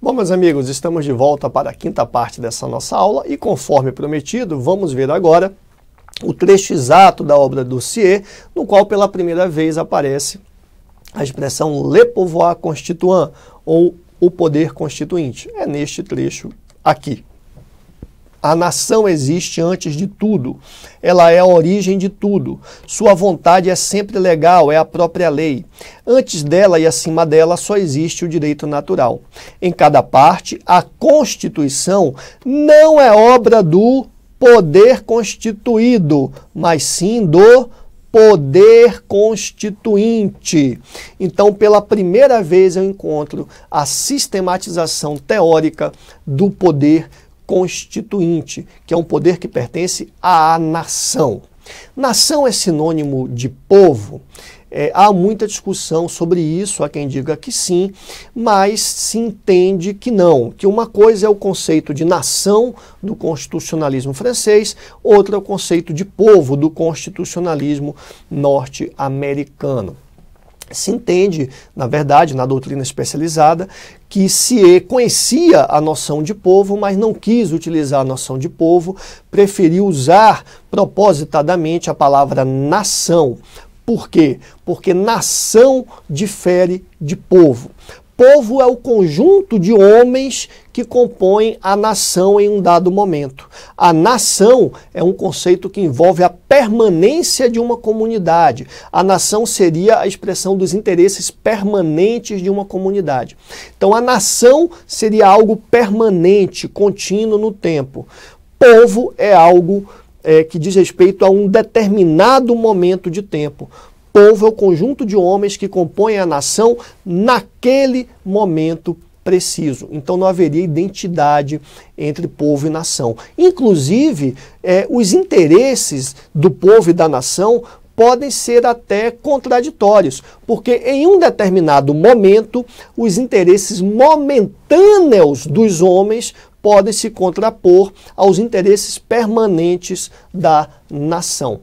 Bom, meus amigos, estamos de volta para a quinta parte dessa nossa aula e, conforme prometido, vamos ver agora o trecho exato da obra do Sieyès, no qual pela primeira vez aparece a expressão Le pouvoir constituant, ou o poder constituinte. É neste trecho aqui. A nação existe antes de tudo, ela é a origem de tudo, sua vontade é sempre legal, é a própria lei. Antes dela e acima dela só existe o direito natural. Em cada parte, a Constituição não é obra do poder constituído, mas sim do poder constituinte. Então, pela primeira vez eu encontro a sistematização teórica do poder constituinte, que é um poder que pertence à nação. Nação é sinônimo de povo? Há muita discussão sobre isso, há quem diga que sim, mas se entende que não, que uma coisa é o conceito de nação do constitucionalismo francês, outra é o conceito de povo do constitucionalismo norte-americano. Se entende, na verdade, na doutrina especializada, que Sieyès conhecia a noção de povo, mas não quis utilizar a noção de povo, preferiu usar propositadamente a palavra nação. Por quê? Porque nação difere de povo. Povo é o conjunto de homens que compõem a nação em um dado momento. A nação é um conceito que envolve a permanência de uma comunidade. A nação seria a expressão dos interesses permanentes de uma comunidade. Então a nação seria algo permanente, contínuo no tempo. Povo é algo que diz respeito a um determinado momento de tempo. Povo é o conjunto de homens que compõem a nação naquele momento preciso. Então não haveria identidade entre povo e nação. Inclusive, os interesses do povo e da nação podem ser até contraditórios, porque em um determinado momento, os interesses momentâneos dos homens podem se contrapor aos interesses permanentes da nação.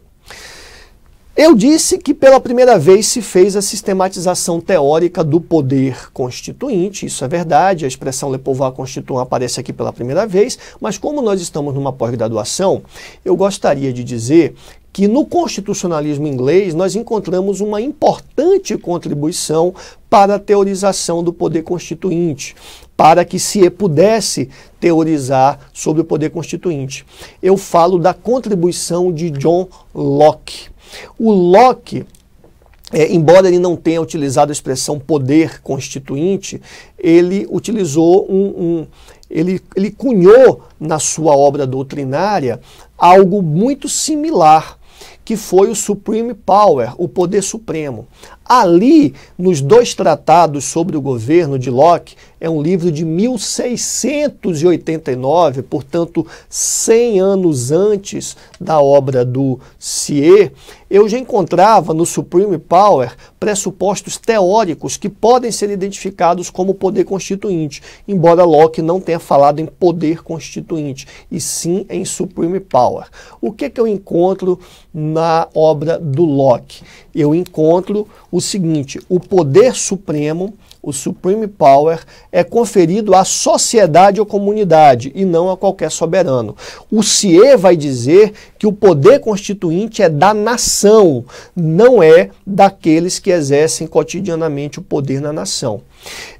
Eu disse que pela primeira vez se fez a sistematização teórica do poder constituinte, isso é verdade, a expressão Le pouvoir constituant aparece aqui pela primeira vez, mas como nós estamos numa pós-graduação, eu gostaria de dizer que no constitucionalismo inglês nós encontramos uma importante contribuição para a teorização do poder constituinte, para que Sieyès pudesse teorizar sobre o poder constituinte. Eu falo da contribuição de John Locke. O Locke, embora ele não tenha utilizado a expressão poder constituinte, ele utilizou ele cunhou na sua obra doutrinária algo muito similar, que foi o Supreme Power, o poder supremo. Ali, nos dois tratados sobre o governo de Locke, é um livro de 1689, portanto, 100 anos antes da obra do Sieyès, eu já encontrava no Supreme Power pressupostos teóricos que podem ser identificados como poder constituinte, embora Locke não tenha falado em poder constituinte, e sim em Supreme Power. O que eu encontro na obra do Locke? Eu encontro o seguinte: o poder supremo, o Supreme Power, é conferido à sociedade ou comunidade e não a qualquer soberano. O Sieyès vai dizer que o poder constituinte é da nação, não é daqueles que exercem cotidianamente o poder na nação.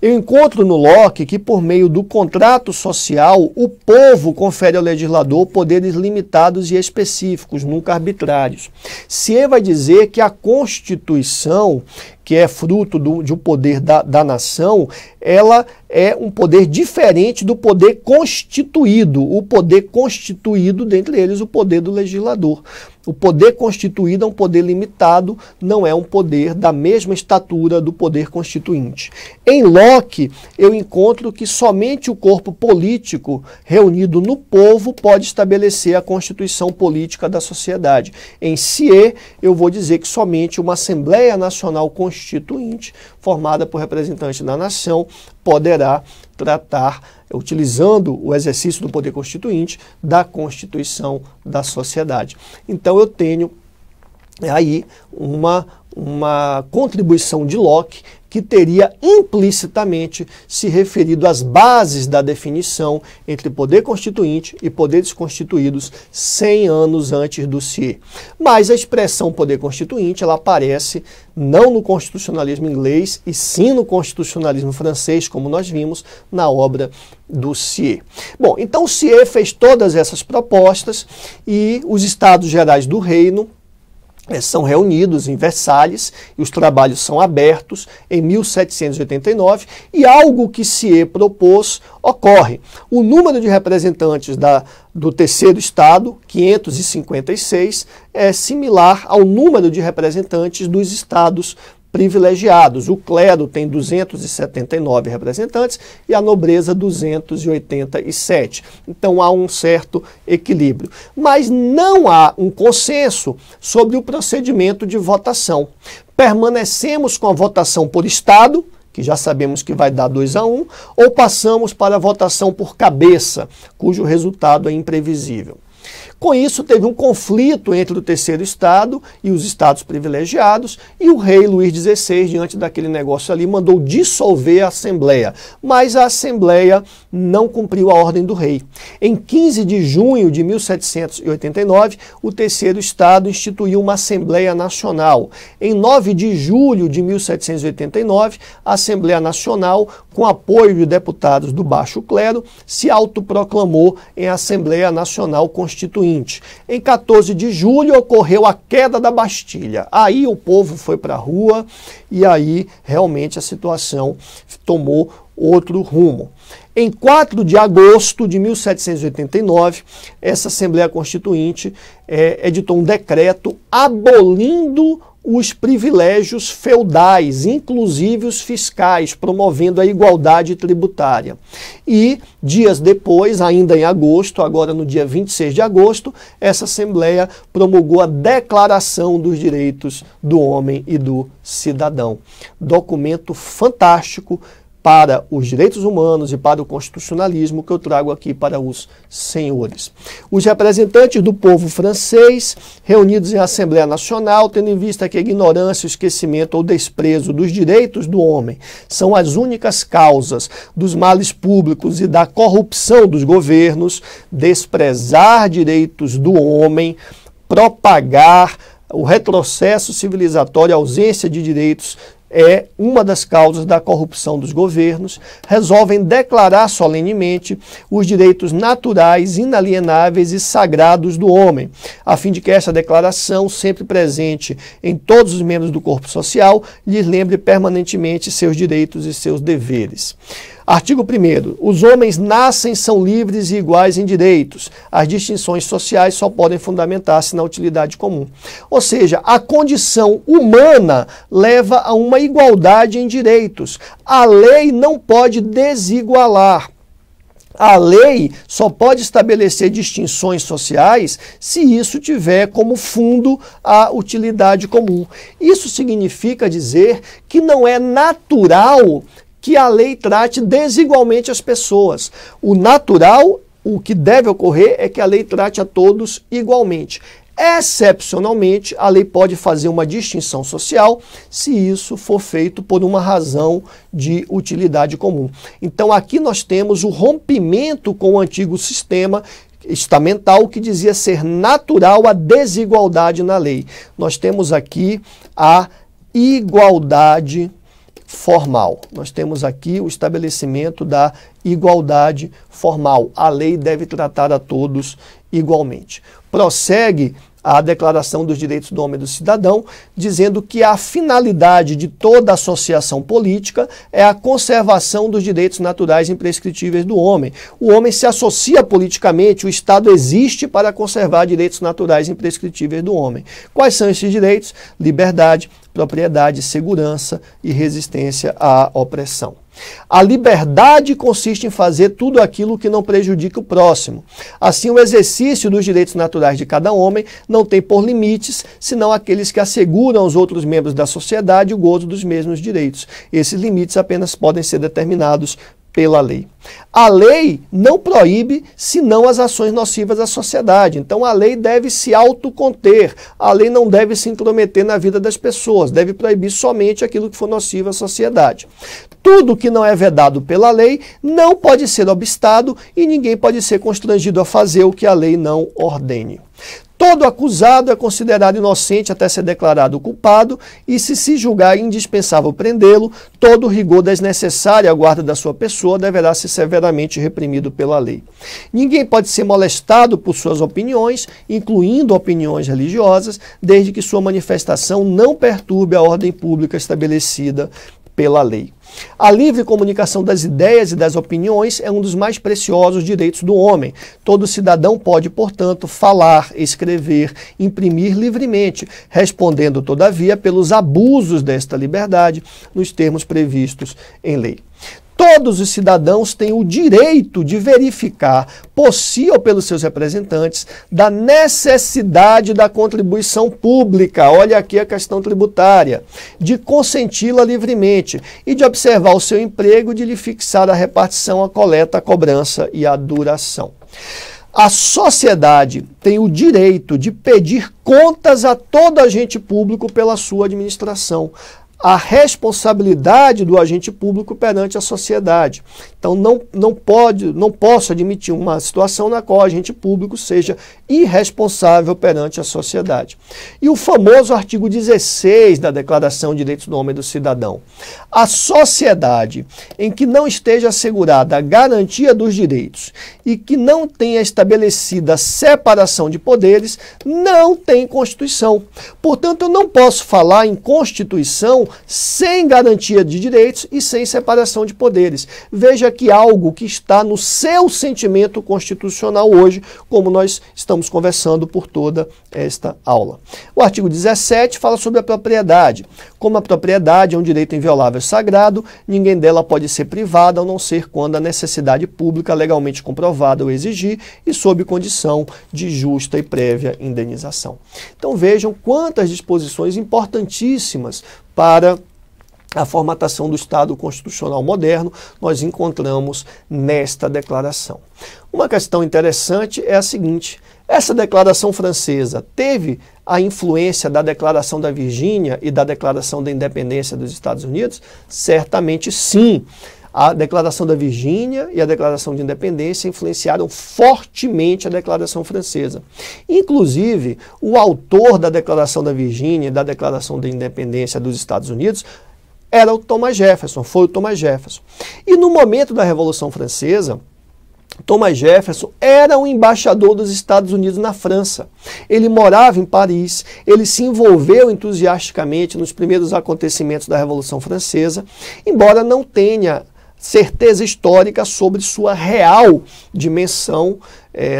Eu encontro no Locke que, por meio do contrato social, o povo confere ao legislador poderes limitados e específicos, nunca arbitrários. Sieyès vai dizer que a Constituição, que é fruto de um poder da nação, ela é um poder diferente do poder constituído. O poder constituído, dentre eles, o poder do legislador. O poder constituído é um poder limitado, não é um poder da mesma estatura do poder constituinte. Em Locke, eu encontro que somente o corpo político reunido no povo pode estabelecer a constituição política da sociedade. Em Sieyès, eu vou dizer que somente uma Assembleia Nacional Constituinte, formada por representantes da nação, poderá tratar, utilizando o exercício do poder constituinte, da constituição da sociedade. Então eu tenho aí uma contribuição de Locke que teria implicitamente se referido às bases da definição entre poder constituinte e poderes constituídos 100 anos antes do CIE. Mas a expressão poder constituinte ela aparece não no constitucionalismo inglês e sim no constitucionalismo francês, como nós vimos na obra do CIE. Bom, então o CIE fez todas essas propostas e os Estados Gerais do Reino são reunidos em Versalhes e os trabalhos são abertos em 1789 e algo que CIE propôs ocorre. O número de representantes do terceiro estado, 556, é similar ao número de representantes dos estados privilegiados. O clero tem 279 representantes e a nobreza 287. Então há um certo equilíbrio. Mas não há um consenso sobre o procedimento de votação. Permanecemos com a votação por estado, que já sabemos que vai dar 2-1, ou passamos para a votação por cabeça, cujo resultado é imprevisível. Com isso, teve um conflito entre o terceiro estado e os estados privilegiados, e o rei Luís XVI, diante daquele negócio ali, mandou dissolver a Assembleia. Mas a Assembleia não cumpriu a ordem do rei. Em 15 de junho de 1789, o terceiro estado instituiu uma Assembleia Nacional. Em 9 de julho de 1789, a Assembleia Nacional, com apoio de deputados do baixo clero, se autoproclamou em Assembleia Nacional Constituinte. Em 14 de julho ocorreu a queda da Bastilha. Aí o povo foi para a rua e aí realmente a situação tomou outro rumo. Em 4 de agosto de 1789, essa Assembleia Constituinte editou um decreto abolindo os privilégios feudais, inclusive os fiscais, promovendo a igualdade tributária. E, dias depois, ainda em agosto, agora no dia 26 de agosto, essa Assembleia promulgou a Declaração dos Direitos do Homem e do Cidadão. Documento fantástico para os direitos humanos e para o constitucionalismo que eu trago aqui para os senhores. Os representantes do povo francês, reunidos em Assembleia Nacional, tendo em vista que a ignorância, o esquecimento ou desprezo dos direitos do homem são as únicas causas dos males públicos e da corrupção dos governos, desprezar direitos do homem, propagar o retrocesso civilizatório, a ausência de direitos é uma das causas da corrupção dos governos, resolvem declarar solenemente os direitos naturais, inalienáveis e sagrados do homem, a fim de que essa declaração, sempre presente em todos os membros do corpo social, lhes lembre permanentemente seus direitos e seus deveres. Artigo 1º. Os homens nascem, são livres e iguais em direitos. As distinções sociais só podem fundamentar-se na utilidade comum. Ou seja, a condição humana leva a uma igualdade em direitos. A lei não pode desigualar. A lei só pode estabelecer distinções sociais se isso tiver como fundo a utilidade comum. Isso significa dizer que não é natural que a lei trate desigualmente as pessoas. O natural, o que deve ocorrer é que a lei trate a todos igualmente. Excepcionalmente, a lei pode fazer uma distinção social se isso for feito por uma razão de utilidade comum. Então aqui nós temos o rompimento com o antigo sistema estamental que dizia ser natural a desigualdade na lei. Nós temos aqui a igualdade formal. Nós temos aqui o estabelecimento da igualdade formal. A lei deve tratar a todos igualmente. Prossegue a Declaração dos Direitos do Homem e do Cidadão, dizendo que a finalidade de toda associação política é a conservação dos direitos naturais imprescritíveis do homem. O homem se associa politicamente, o Estado existe para conservar direitos naturais imprescritíveis do homem. Quais são esses direitos? Liberdade, propriedade, segurança e resistência à opressão. A liberdade consiste em fazer tudo aquilo que não prejudique o próximo. Assim, o exercício dos direitos naturais de cada homem não tem por limites, senão aqueles que asseguram aos outros membros da sociedade o gozo dos mesmos direitos. Esses limites apenas podem ser determinados pela lei. A lei não proíbe, senão as ações nocivas à sociedade. Então a lei deve se autoconter, a lei não deve se intrometer na vida das pessoas, deve proibir somente aquilo que for nocivo à sociedade. Tudo que não é vedado pela lei não pode ser obstado e ninguém pode ser constrangido a fazer o que a lei não ordene. Todo acusado é considerado inocente até ser declarado culpado e, se julgar indispensável prendê-lo, todo o rigor desnecessário à guarda da sua pessoa deverá ser severamente reprimido pela lei. Ninguém pode ser molestado por suas opiniões, incluindo opiniões religiosas, desde que sua manifestação não perturbe a ordem pública estabelecida pela lei. A livre comunicação das ideias e das opiniões é um dos mais preciosos direitos do homem. Todo cidadão pode, portanto, falar, escrever, imprimir livremente, respondendo, todavia, pelos abusos desta liberdade nos termos previstos em lei. Todos os cidadãos têm o direito de verificar, por si ou pelos seus representantes, da necessidade da contribuição pública, olha aqui a questão tributária, de consenti-la livremente e de observar o seu emprego, de lhe fixar a repartição, a coleta, a cobrança e a duração. A sociedade tem o direito de pedir contas a todo agente público pela sua administração. A responsabilidade do agente público perante a sociedade. Então, não posso admitir uma situação na qual o agente público seja irresponsável perante a sociedade. E o famoso artigo 16 da Declaração de Direitos do Homem e do Cidadão. A sociedade em que não esteja assegurada a garantia dos direitos e que não tenha estabelecida a separação de poderes, não tem Constituição. Portanto, eu não posso falar em Constituição sem garantia de direitos e sem separação de poderes. Veja que algo que está no seu sentimento constitucional hoje, como nós estamos conversando por toda esta aula. O artigo 17 fala sobre a propriedade. Como a propriedade é um direito inviolável e sagrado, ninguém dela pode ser privado, a não ser quando a necessidade pública legalmente comprovada o exigir e sob condição de justa e prévia indenização. Então vejam quantas disposições importantíssimas para a formatação do Estado constitucional moderno nós encontramos nesta declaração. Uma questão interessante é a seguinte: essa declaração francesa teve a influência da Declaração da Virgínia e da Declaração da Independência dos Estados Unidos? Certamente sim. A Declaração da Virgínia e a Declaração de Independência influenciaram fortemente a Declaração Francesa. Inclusive, o autor da Declaração da Virgínia e da Declaração da Independência dos Estados Unidos era o Thomas Jefferson, foi o Thomas Jefferson. E no momento da Revolução Francesa, Thomas Jefferson era o embaixador dos Estados Unidos na França. Ele morava em Paris, ele se envolveu entusiasticamente nos primeiros acontecimentos da Revolução Francesa, embora não tenha certeza histórica sobre sua real dimensão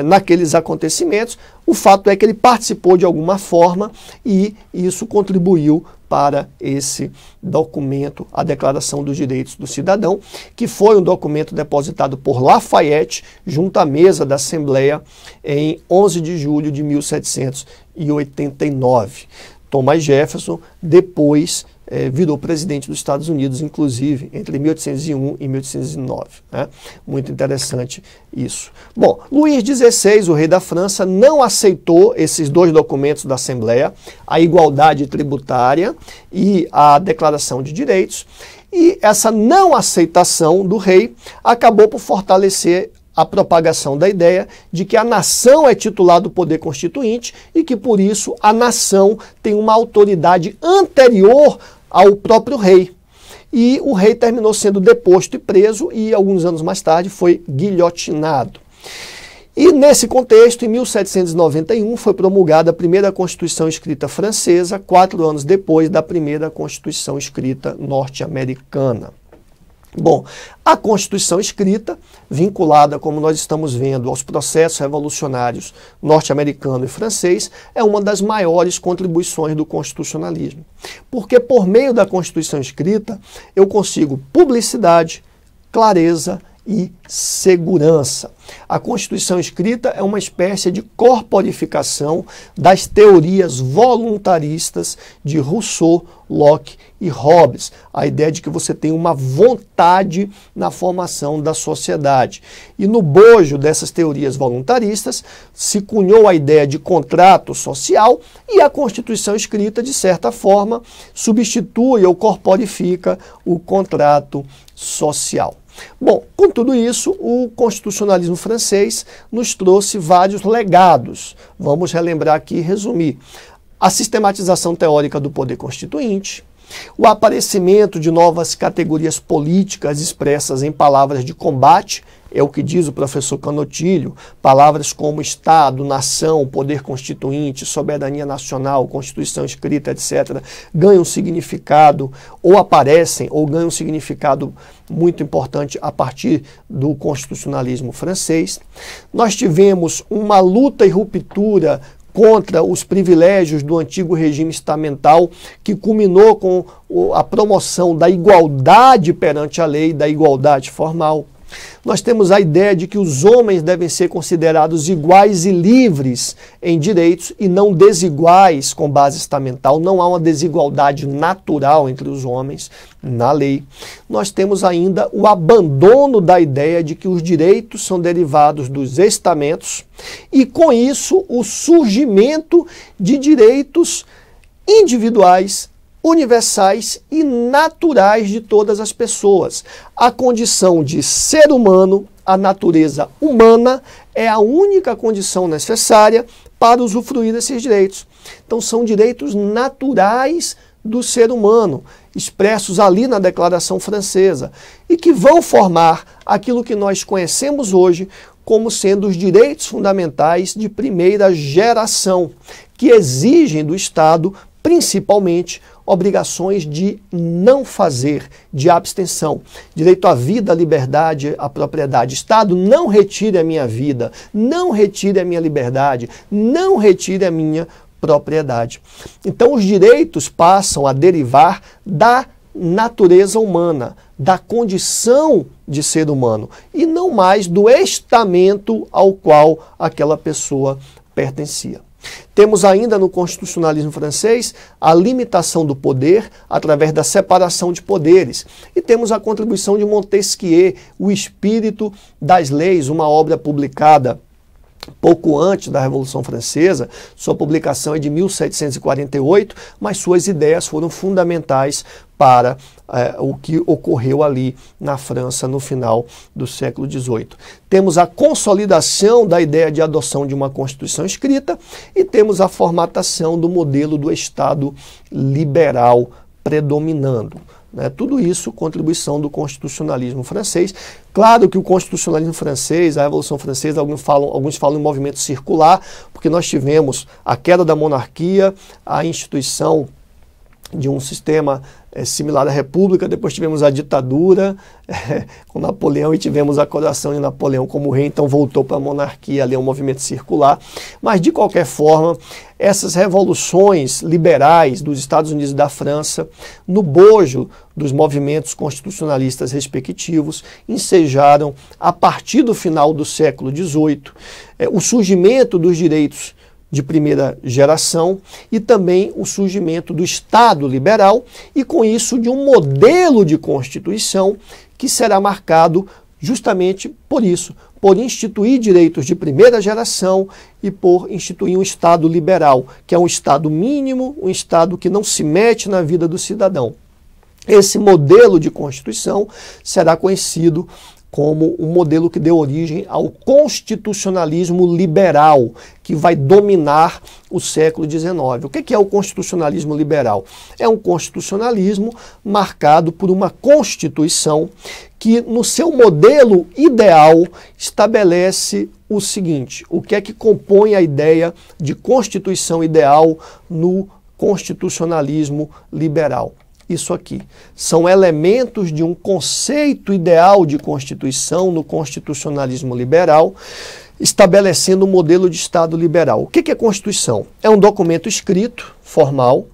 naqueles acontecimentos. O fato é que ele participou de alguma forma e isso contribuiu para esse documento, a Declaração dos Direitos do Cidadão, que foi um documento depositado por Lafayette junto à mesa da Assembleia em 11 de julho de 1789. Thomas Jefferson depois virou presidente dos Estados Unidos, inclusive, entre 1801 e 1809. Né? Muito interessante isso. Bom, Luís XVI, o rei da França, não aceitou esses dois documentos da Assembleia, a igualdade tributária e a Declaração de Direitos, e essa não aceitação do rei acabou por fortalecer a propagação da ideia de que a nação é titular do poder constituinte e que, por isso, a nação tem uma autoridade anterior ao próprio rei. E o rei terminou sendo deposto e preso e, alguns anos mais tarde, foi guilhotinado. E, nesse contexto, em 1791, foi promulgada a primeira Constituição escrita francesa, 4 anos depois da primeira Constituição escrita norte-americana. Bom, a Constituição escrita, vinculada, como nós estamos vendo, aos processos revolucionários norte-americano e francês, é uma das maiores contribuições do constitucionalismo. Porque por meio da Constituição escrita, eu consigo publicidade, clareza e segurança. A Constituição escrita é uma espécie de corporificação das teorias voluntaristas de Rousseau, Locke e Hobbes. A ideia de que você tem uma vontade na formação da sociedade. E no bojo dessas teorias voluntaristas se cunhou a ideia de contrato social e a Constituição escrita, de certa forma, substitui ou corporifica o contrato social. Bom, com tudo isso, o constitucionalismo francês nos trouxe vários legados. Vamos relembrar aqui e resumir. A sistematização teórica do poder constituinte, o aparecimento de novas categorias políticas expressas em palavras de combate, é o que diz o professor Canotilho, palavras como Estado, nação, poder constituinte, soberania nacional, Constituição escrita, etc., ganham significado, ou aparecem, ou ganham significado muito importante a partir do constitucionalismo francês. Nós tivemos uma luta e ruptura contra os privilégios do antigo regime estamental, que culminou com a promoção da igualdade perante a lei, da igualdade formal. Nós temos a ideia de que os homens devem ser considerados iguais e livres em direitos e não desiguais com base estamental. Não há uma desigualdade natural entre os homens na lei. Nós temos ainda o abandono da ideia de que os direitos são derivados dos estamentos e, com isso, o surgimento de direitos individuais, universais e naturais de todas as pessoas. A condição de ser humano, a natureza humana, é a única condição necessária para usufruir desses direitos. Então são direitos naturais do ser humano, expressos ali na Declaração Francesa, e que vão formar aquilo que nós conhecemos hoje como sendo os direitos fundamentais de primeira geração, que exigem do Estado, principalmente, obrigações de não fazer, de abstenção. Direito à vida, à liberdade, à propriedade. Estado, não retire a minha vida, não retire a minha liberdade, não retire a minha propriedade. Então os direitos passam a derivar da natureza humana, da condição de ser humano, e não mais do estamento ao qual aquela pessoa pertencia. Temos ainda no constitucionalismo francês a limitação do poder através da separação de poderes. E temos a contribuição de Montesquieu, O Espírito das Leis, uma obra publicada pouco antes da Revolução Francesa. Sua publicação é de 1748, mas suas ideias foram fundamentais para o que ocorreu ali na França no final do século XVIII. Temos a consolidação da ideia de adoção de uma Constituição escrita e temos a formatação do modelo do Estado liberal predominando. Tudo isso, contribuição do constitucionalismo francês. Claro que o constitucionalismo francês, a Revolução Francesa, alguns falam em movimento circular, porque nós tivemos a queda da monarquia, a instituição de um sistema similar à república, depois tivemos a ditadura com Napoleão e tivemos a coroação de Napoleão como rei, então voltou para a monarquia, ali é um movimento circular. Mas, de qualquer forma, essas revoluções liberais dos Estados Unidos e da França, no bojo dos movimentos constitucionalistas respectivos, ensejaram, a partir do final do século XVIII, o surgimento dos direitos de primeira geração e também o surgimento do Estado liberal e, com isso, de um modelo de Constituição que será marcado justamente por isso, por instituir direitos de primeira geração e por instituir um Estado liberal, que é um Estado mínimo, um Estado que não se mete na vida do cidadão. Esse modelo de Constituição será conhecido como um modelo que deu origem ao constitucionalismo liberal, que vai dominar o século XIX. O que é o constitucionalismo liberal? É um constitucionalismo marcado por uma Constituição que, no seu modelo ideal, estabelece o seguinte: o que é que compõe a ideia de Constituição ideal no constitucionalismo liberal? Isso aqui. São elementos de um conceito ideal de Constituição no constitucionalismo liberal, estabelecendo um modelo de Estado liberal. O que é Constituição? É um documento escrito, formal,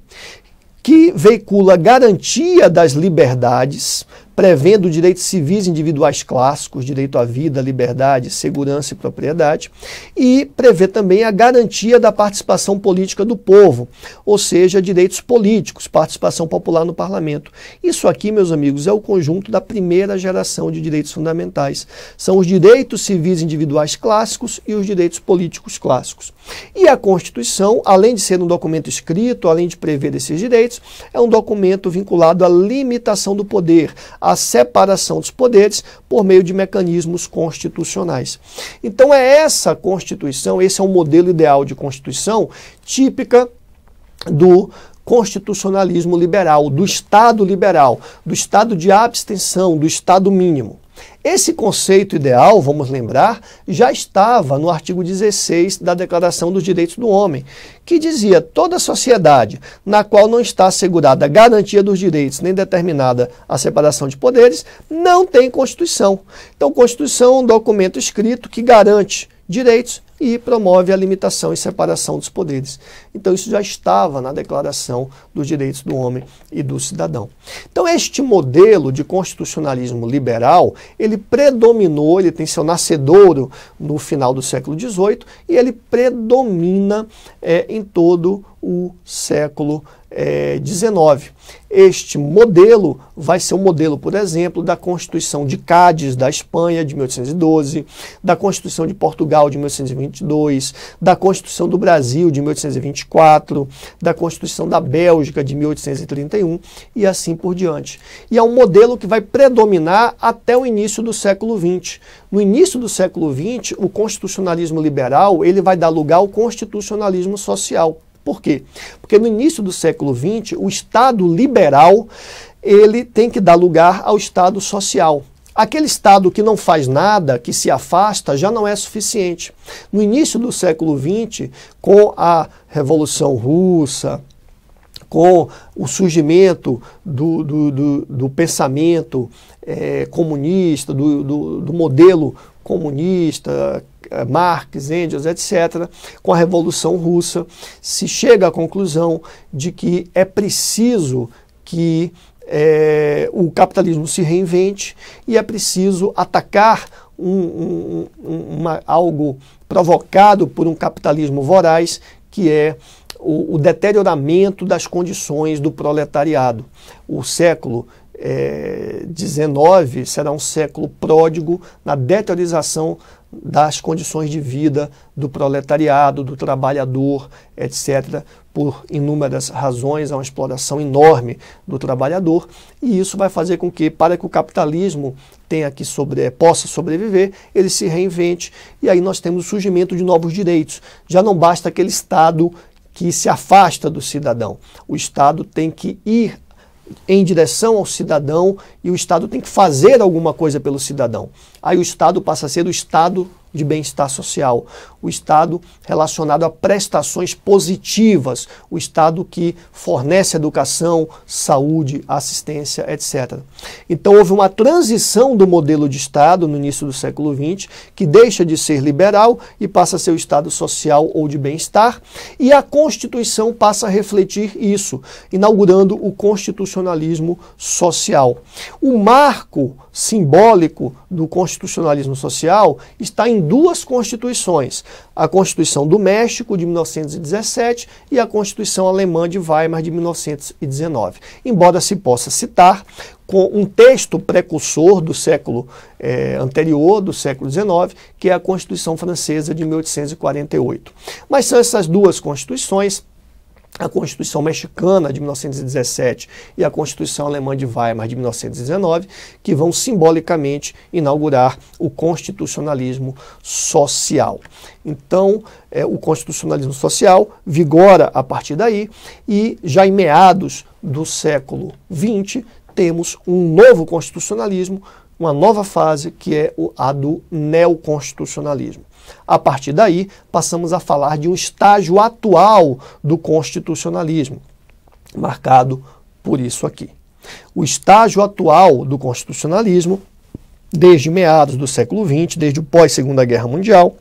que veicula garantia das liberdades prevendo direitos civis individuais clássicos, direito à vida, liberdade, segurança e propriedade, e prevê também a garantia da participação política do povo, ou seja, direitos políticos, participação popular no parlamento. Isso aqui, meus amigos, é o conjunto da primeira geração de direitos fundamentais. São os direitos civis individuais clássicos e os direitos políticos clássicos. E a Constituição, além de ser um documento escrito, além de prever esses direitos, é um documento vinculado à limitação do poder, à separação dos poderes por meio de mecanismos constitucionais. Então é essa Constituição, esse é um modelo ideal de Constituição típica do constitucionalismo liberal, do Estado de abstenção, do Estado mínimo. Esse conceito ideal, vamos lembrar, já estava no artigo 16 da Declaração dos Direitos do Homem, que dizia: toda sociedade na qual não está assegurada a garantia dos direitos nem determinada a separação de poderes, não tem Constituição. Então, Constituição é um documento escrito que garante direitos e promove a limitação e separação dos poderes. Então isso já estava na Declaração dos Direitos do Homem e do Cidadão. Então este modelo de constitucionalismo liberal, ele predominou, ele tem seu nascedouro no final do século XVIII e ele predomina em todo o século XIX. Este modelo vai ser o modelo, por exemplo, da Constituição de Cádiz, da Espanha, de 1812, da Constituição de Portugal, de 1822, da Constituição do Brasil, de 1824, da Constituição da Bélgica, de 1831, e assim por diante. E é um modelo que vai predominar até o início do século XX. No início do século XX, o constitucionalismo liberal ele vai dar lugar ao constitucionalismo social. Por quê? Porque no início do século XX, o Estado liberal ele tem que dar lugar ao Estado social. Aquele Estado que não faz nada, que se afasta, já não é suficiente. No início do século XX, com a Revolução Russa, com o surgimento do pensamento comunista, do modelo comunista, Marx, Engels, etc., com a Revolução Russa, se chega à conclusão de que é preciso que o capitalismo se reinvente e é preciso atacar algo provocado por um capitalismo voraz, que é o deterioramento das condições do proletariado. O século XIX será um século pródigo na deteriorização das condições de vida do proletariado, do trabalhador, etc., por inúmeras razões, há uma exploração enorme do trabalhador, e isso vai fazer com que, para que o capitalismo possa sobreviver, ele se reinvente, e aí nós temos o surgimento de novos direitos. Já não basta aquele Estado que se afasta do cidadão. O Estado tem que ir em direção ao cidadão e o Estado tem que fazer alguma coisa pelo cidadão. Aí o Estado passa a ser o Estado de bem-estar social, o Estado relacionado a prestações positivas, o Estado que fornece educação, saúde, assistência, etc. Então houve uma transição do modelo de Estado no início do século XX, que deixa de ser liberal e passa a ser o Estado social ou de bem-estar, e a Constituição passa a refletir isso, inaugurando o constitucionalismo social. O marco simbólico do constitucionalismo social está em duas constituições, a Constituição do México, de 1917, e a Constituição Alemã de Weimar, de 1919. Embora se possa citar com um texto precursor do século anterior, do século XIX, que é a Constituição Francesa de 1848. Mas são essas duas constituições, a Constituição Mexicana de 1917 e a Constituição Alemã de Weimar de 1919, que vão simbolicamente inaugurar o constitucionalismo social. Então, o constitucionalismo social vigora a partir daí e já em meados do século XX temos um novo constitucionalismo, uma nova fase que é a do neoconstitucionalismo. A partir daí, passamos a falar de um estágio atual do constitucionalismo, marcado por isso aqui. O estágio atual do constitucionalismo, desde meados do século XX, desde o pós-Segunda Guerra Mundial,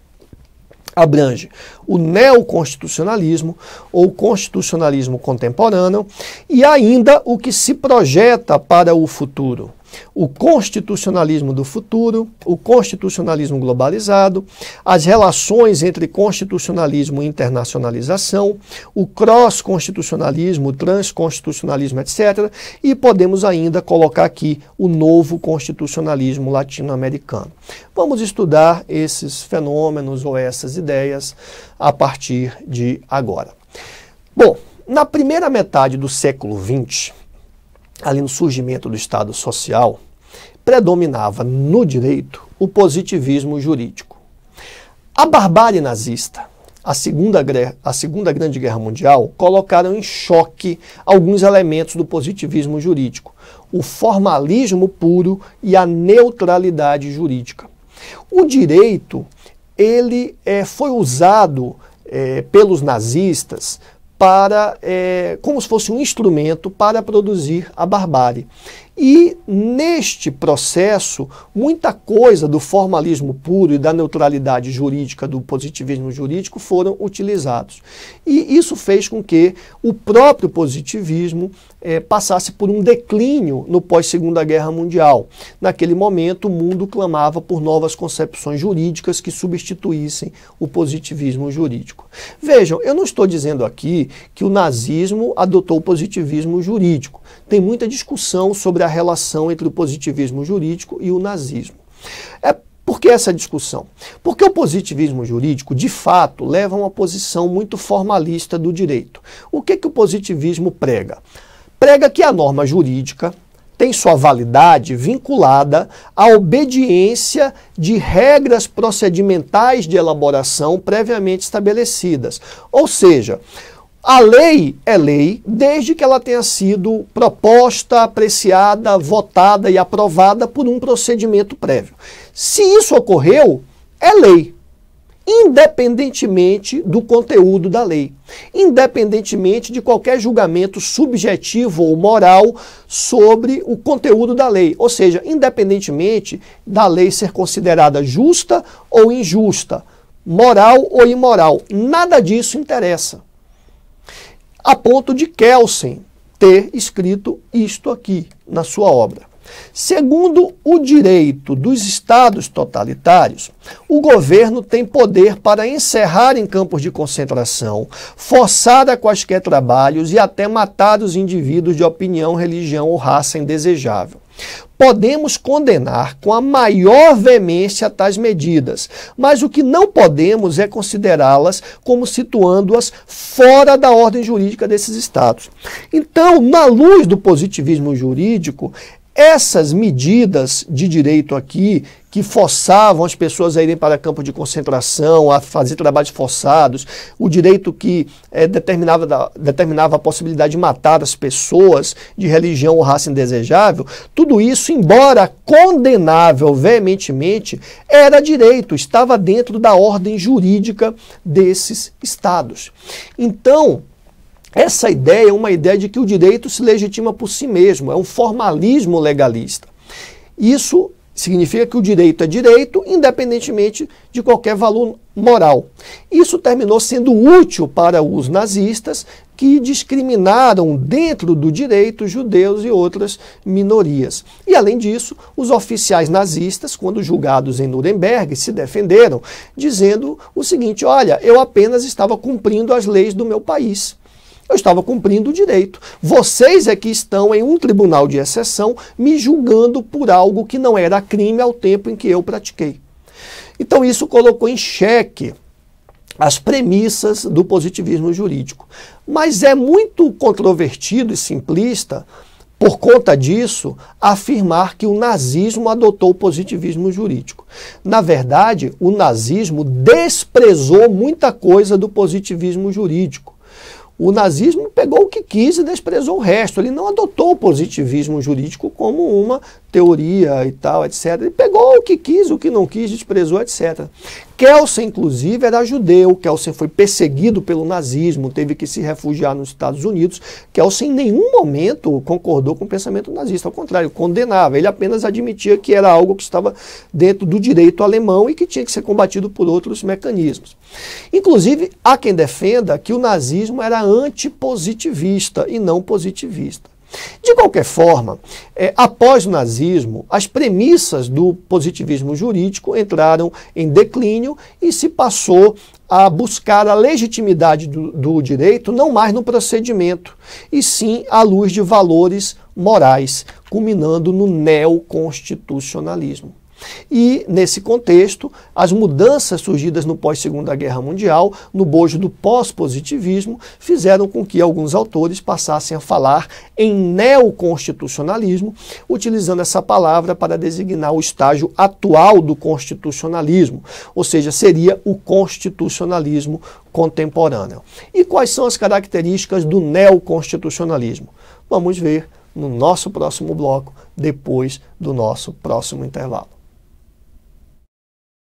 abrange o neoconstitucionalismo ou constitucionalismo contemporâneo e ainda o que se projeta para o futuro, o constitucionalismo do futuro, o constitucionalismo globalizado, as relações entre constitucionalismo e internacionalização, o cross-constitucionalismo, o transconstitucionalismo, etc. E podemos ainda colocar aqui o novo constitucionalismo latino-americano. Vamos estudar esses fenômenos ou essas ideias a partir de agora. Bom, na primeira metade do século XX, ali no surgimento do Estado Social, predominava no direito o positivismo jurídico. A barbárie nazista, a Segunda Grande Guerra Mundial, colocaram em choque alguns elementos do positivismo jurídico, o formalismo puro e a neutralidade jurídica. O direito, ele foi usado pelos nazistas como se fosse um instrumento para produzir a barbárie. E neste processo, muita coisa do formalismo puro e da neutralidade jurídica, do positivismo jurídico, foram utilizados. E isso fez com que o próprio positivismo passasse por um declínio no pós-Segunda Guerra Mundial. Naquele momento, o mundo clamava por novas concepções jurídicas que substituíssem o positivismo jurídico. Vejam, eu não estou dizendo aqui que o nazismo adotou o positivismo jurídico. Tem muita discussão sobre a relação entre o positivismo jurídico e o nazismo. Por que essa discussão? Porque o positivismo jurídico, de fato, leva a uma posição muito formalista do direito. O que o positivismo prega? Prega que a norma jurídica tem sua validade vinculada à obediência de regras procedimentais de elaboração previamente estabelecidas. Ou seja, a lei é lei desde que ela tenha sido proposta, apreciada, votada e aprovada por um procedimento prévio. Se isso ocorreu, é lei, independentemente do conteúdo da lei, independentemente de qualquer julgamento subjetivo ou moral sobre o conteúdo da lei, ou seja, independentemente da lei ser considerada justa ou injusta, moral ou imoral, nada disso interessa. A ponto de Kelsen ter escrito isto aqui na sua obra. Segundo o direito dos estados totalitários, o governo tem poder para encerrar em campos de concentração, forçar a quaisquer trabalhos e até matar os indivíduos de opinião, religião ou raça indesejável. Podemos condenar com a maior veemência tais medidas, mas o que não podemos é considerá-las como situando-as fora da ordem jurídica desses estados. Então, na luz do positivismo jurídico, essas medidas de direito aqui, que forçavam as pessoas a irem para campos de concentração, a fazer trabalhos forçados, o direito que determinava a possibilidade de matar as pessoas de religião ou raça indesejável, tudo isso, embora condenável veementemente, era direito, estava dentro da ordem jurídica desses estados. Então, essa ideia é uma ideia de que o direito se legitima por si mesmo, é um formalismo legalista. Isso significa que o direito é direito, independentemente de qualquer valor moral. Isso terminou sendo útil para os nazistas, que discriminaram dentro do direito judeus e outras minorias. E, além disso, os oficiais nazistas, quando julgados em Nuremberg, se defenderam, dizendo o seguinte: olha, eu apenas estava cumprindo as leis do meu país. Eu estava cumprindo o direito. Vocês é que estão em um tribunal de exceção me julgando por algo que não era crime ao tempo em que eu pratiquei. Então isso colocou em xeque as premissas do positivismo jurídico. Mas é muito controvertido e simplista, por conta disso, afirmar que o nazismo adotou o positivismo jurídico. Na verdade, o nazismo desprezou muita coisa do positivismo jurídico. O nazismo pegou o que quis e desprezou o resto. Ele não adotou o positivismo jurídico como uma teoria e tal, etc. Ele pegou o que quis, o que não quis, desprezou, etc. Kelsen, inclusive, era judeu. Kelsen foi perseguido pelo nazismo, teve que se refugiar nos Estados Unidos. Kelsen em nenhum momento concordou com o pensamento nazista, ao contrário, condenava. Ele apenas admitia que era algo que estava dentro do direito alemão e que tinha que ser combatido por outros mecanismos. Inclusive, há quem defenda que o nazismo era antipositivista e não positivista. De qualquer forma, após o nazismo, as premissas do positivismo jurídico entraram em declínio e se passou a buscar a legitimidade do direito não mais no procedimento, e sim à luz de valores morais, culminando no neoconstitucionalismo. E, nesse contexto, as mudanças surgidas no pós-Segunda Guerra Mundial, no bojo do pós-positivismo, fizeram com que alguns autores passassem a falar em neoconstitucionalismo, utilizando essa palavra para designar o estágio atual do constitucionalismo, ou seja, seria o constitucionalismo contemporâneo. E quais são as características do neoconstitucionalismo? Vamos ver no nosso próximo bloco, depois do nosso próximo intervalo.